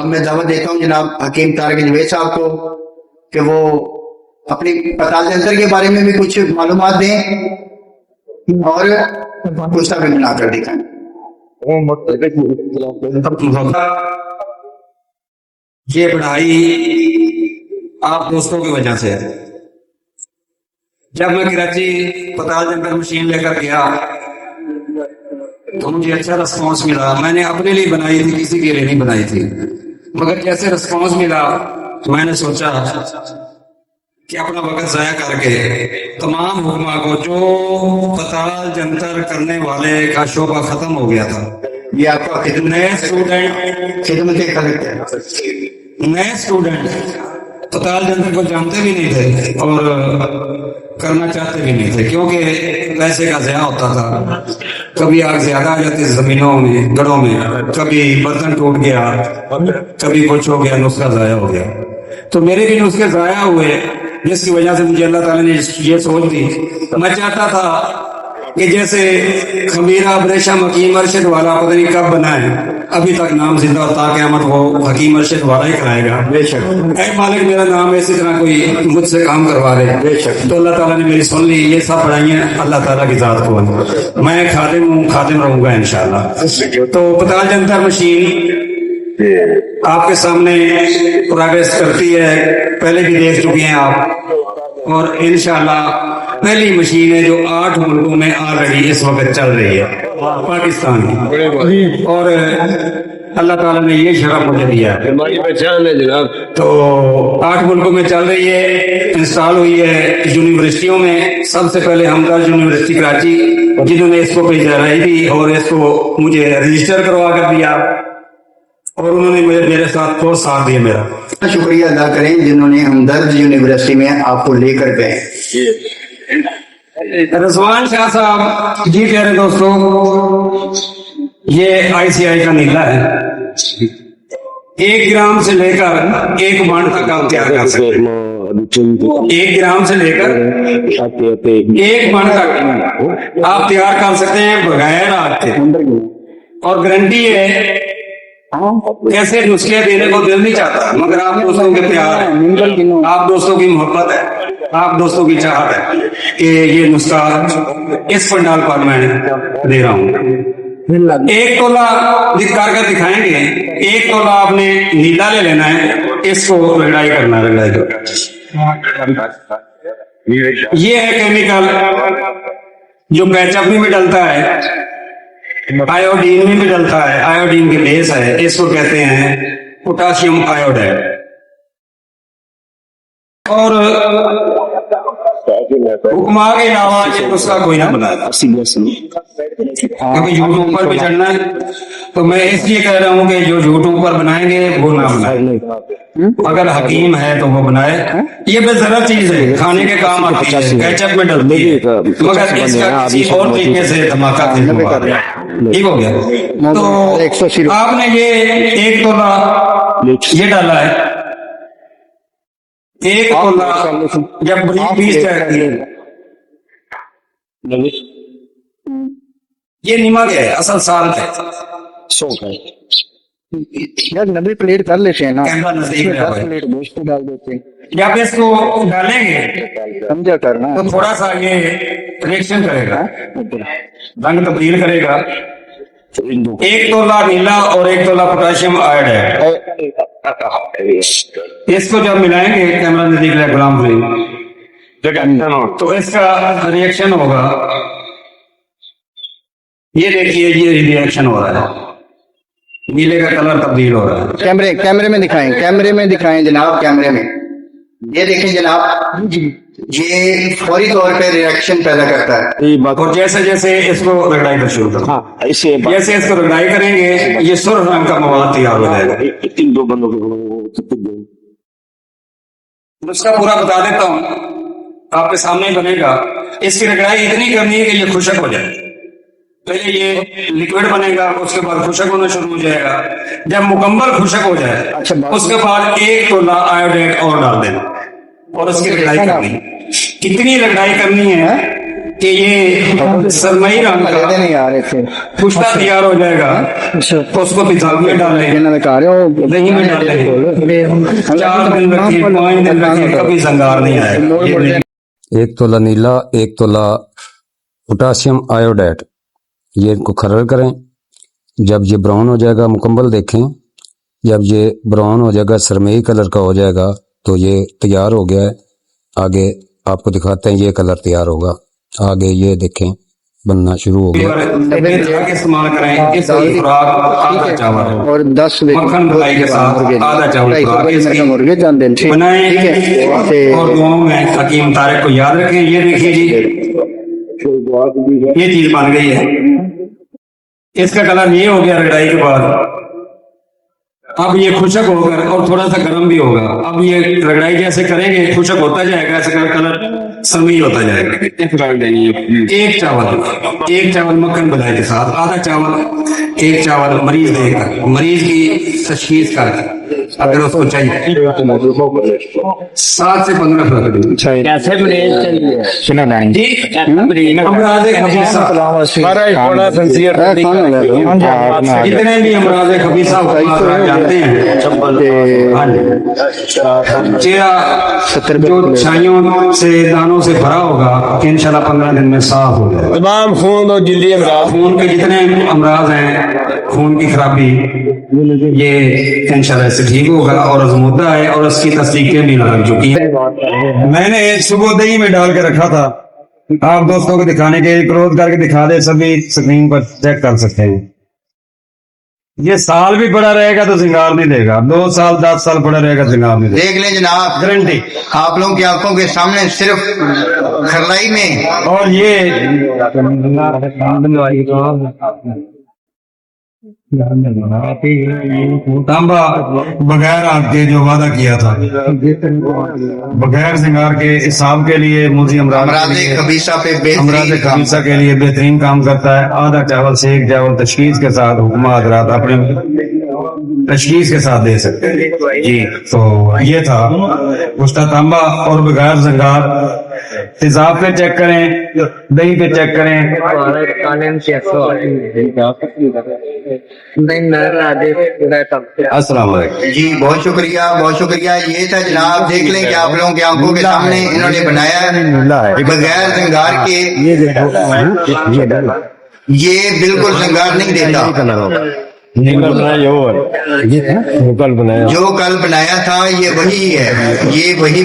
अब मैं दावा देता हूँ जनाब हकीम तारिक जवेद साहब को कि वो अपनी पताल जंतर के बारे में भी कुछ मालूमात दें और कुछ भी बनाकर दिखाएं। ये पढ़ाई आप दोस्तों की वजह से है। जब मैं कराची पताल जंतर मशीन लेकर गया तो मुझे अच्छा रिस्पॉन्स मिला। मैंने अपने लिए बनाई थी, किसी के लिए नहीं बनाई थी, मगर जैसे रिस्पॉन्स मिला तो मैंने सोचा कि अपना वक्त जाया करके तमाम हुक्मा को, जो पताल जंतर करने वाले का शोबा खत्म हो गया था, ये आपका नए स्टूडेंट पताल जंतर को जानते भी नहीं थे और करना चाहते भी नहीं थे, क्योंकि पैसे का ज़या होता था। कभी आग ज्यादा आ जाती जमीनों में, घरों में, कभी बर्तन टूट गया, कभी कुछ हो गया, नुस्खा ज़ाया हो गया। तो मेरे भी नुस्खे ज़ाया हुए, जिसकी वजह से मुझे अल्लाह ताला ने ये सोच दी। मैं चाहता था कि जैसे खमीरा ब्रेशम हकीम अरशद वाला पता नहीं कब बना है, अभी तक नाम जिंदा और ताक़यामत वो हकीम अरशद वाला ही कराएगा बेशक। ऐ मालिक मेरा नाम इसी तरह कोई मुझसे काम करवा रहे बेशक। तो अल्लाह ताला ने मेरी सुन ली। ये सब पढ़ाइयाँ अल्लाह ताला की जात को, मैं खादिम हूँ, खादिम रहूंगा इंशाअल्लाह। तो पताल जंतर मशीन आपके सामने प्रोग्रेस करती है, पहले भी देख चुके हैं आप, और इंशाअल्लाह पहली मशीन है जो 8 मुल्कों में ऑलरेडी इस वक्त चल रही है, पाकिस्तान में, और अल्लाह ताला ने ये शरफ मुझे दिया है, हमारी पहचान है जनाब। तो 8 मुल्कों में चल रही है, इंस्टॉल हुई है यूनिवर्सिटियों में। सबसे पहले हमदर्द यूनिवर्सिटी कराची जिन्होंने इसको पेशराई दी और इसको मुझे रजिस्टर करवा कर दिया, और उन्होंने मेरे साथ बहुत साथ दिया मेरा। शुक्रिया अदा करें जिन्होंने हमदर्द यूनिवर्सिटी में आपको लेकर गए। रजवान शाह साहब जी कह रहे दोस्तों, ये ICI का नीला है, 1 ग्राम से लेकर 1 मण तक आप तैयार कर सकते हैं। 1 ग्राम से लेकर 1 मण तक आप तैयार कर सकते हैं बगैर आग के, और गारंटी है। ऐसे नुस्खे देने को दिल नहीं चाहता, मगर आप दोस्तों के प्यार है, आप दोस्तों की मोहब्बत है, आप दोस्तों की चाहत है कि ये नुस्खा इस पंडाल पर मैं दे रहा हूँ। 1 तोला कर दिखाएंगे। 1 तोला आपने नीला ले लेना है, इसको रगड़ाई करना है, रगड़ाई कर। ये है केमिकल जो केचप में भी डलता है, आयोडीन में भी डलता है, आयोडीन के बेस है, इसको कहते हैं पोटाशियम आयोडाइड। और हुक्मा के अलावा ये नुस्खा कोई ना बनाया, क्योंकि यूट्यूब पर भी चढ़ना है। तो मैं इसलिए कह रहा हूँ कि जो यूट्यूब पर बनाएंगे वो ना बनाए, अगर हकीम है तो वो बनाए। ये बेजरा चीज है, खाने के काम आती है, केचप में डलती है, मगर इसका किसी और तरीके से धमाका ठीक हो गया। तो आपने ये 1 तोला ये डाला है, 1 तोला जब बड़ी पीस जाएगी, ये नमक है, असल साल्ट है। यार नबी प्लेट कर लेते हैं ना, कैमरा नजदीक में है, प्लेट गोश्त डाल देते हैं। जब इसको डालेंगे समझा करना तो थोड़ा सा ये रिएक्शन करेगा, रंग तब्दील करेगा। 1 तोला नीला और 1 तोला पोटाशियम आयोडाइड, इसको जब मिलाएंगे, कैमरा नजदीक है गुलाम भाई, तो इसका रिएक्शन होगा। ये देखिए, ये रिएक्शन हो रहा है, नीले का कलर तब्दील हो रहा है। कैमरे में दिखाएं, कैमरे में दिखाएं जनाब, कैमरे में ये देखें जनाब, ये फौरी तौर पे रिएक्शन पैदा करता है। और जैसे जैसे इसको रगड़ाई कर शुरू करो, जैसे इसको रगड़ाई करेंगे, ये सुर्ख रंग का मवाद तैयार हो जाएगा। उसका पूरा बता देता हूँ, आपके सामने बनेगा। इसकी रगड़ाई इतनी करनी है कि ये खुशक हो जाए। पहले ये लिक्विड बनेगा, उसके बाद खुशक होना शुरू हो जाएगा। जब मुकम्मल खुशक हो जाए, उसके बाद 1 तोला आयोडाइड और डाल देना, और उसकी रगड़ाई करनी। कितनी रगड़ाई करनी है कि ये सरमई रंग का नहीं आ रहे थे पुश्ता तैयार हो जाएगा तो उसको पिजाब में डालें, दही में डालें, 4 दिन रखिए, 5 दिन रखिए, कभी जंगार नहीं आएगा। 1 तोला नीला, 1 तोला पोटाशियम आयोडाइड, ये इनको खरड़ करें। जब ये ब्राउन हो जाएगा, मुकम्मल देखें, जब ये ब्राउन हो जाएगा, सरमई कलर का हो जाएगा, तो ये तैयार हो गया है। आगे आपको दिखाते हैं, ये कलर तैयार होगा। आगे ये देखें बनना शुरू हो गया। इस्तेमाल करें इसकी खुराक आधा चावल और 10 मक्खन मलाई के साथ आधा चावल खुराक इसकी मुर्गे जान दें बनाएं और दुआओं में हकीम तारिक को याद रखें। ये देखिए जी, ये चीज बन गई है, इसका कलर ये हो गया रगड़ाई के बाद। अब ये खुशक होकर और थोड़ा सा गर्म भी होगा। अब ये रगड़ाई जैसे करेंगे खुशक होता जाएगा, ऐसे कलर समी होता जाएगा। एक चावल मक्खन मलाई के साथ, आधा चावल, 1 चावल मरीज देगा, मरीज की तशखीस कर अगर उसको चाहिए 7 से 15 फुल्का कैसे मरीज चाहिए सुना नहीं जी। अमराज़े खबीसा, जितने भी अमराज़े खबीसा जानते हैं, चेहरा जो छाइयों से दानों से भरा होगा, इंशाल्लाह 15 दिन में साफ हो जाएगा। तमाम खून और जल्दी खून के जितने अमराज हैं, खून की खराबी, ये इंशाल्लाह से ठीक होगा। और अज़मुद्दा है और उसकी तस्दीकें भी लग चुकी है। मैंने सुबह दही में डाल के रखा था, आप दोस्तों को दिखाने के लिए क्लोज करके दिखा दे, सभी स्क्रीन पर चेक कर सकते हैं। ये साल भी पड़ा रहेगा तो सिंगार नहीं देगा, 2 साल 10 साल पड़ा रहेगा सिंगार नहीं देगा। देख लें जनाब, गारंटी आप लोगों की आंखों के सामने सिर्फ खरलाई में। और ये तांबा बगैर आग के जो वादा किया था, बगैर सिंगार के हिसाब के लिए मुझे अमराज़े खबीसा पे अमराज़े खबीसा के लिए बेहतरीन काम करता है। आधा चावल से 1 चावल तशखीस के साथ हुक्मा हज़रात अपने तशखीस के साथ दे सकते हैं जी। तो ये था उसका तांबा और बगैर सिंगार। तेजाब पे चेक करें, दही पे चेक करें। अस्सलाम वालेकुम जी, बहुत शुक्रिया। ये था जनाब, देख लें कि आप लोगों की आंखों के सामने इन्होंने बनाया बगैर श्रृंगार के। ये बिल्कुल श्रृंगार नहीं देता। जो कल बनाया था ये वही है, ये वही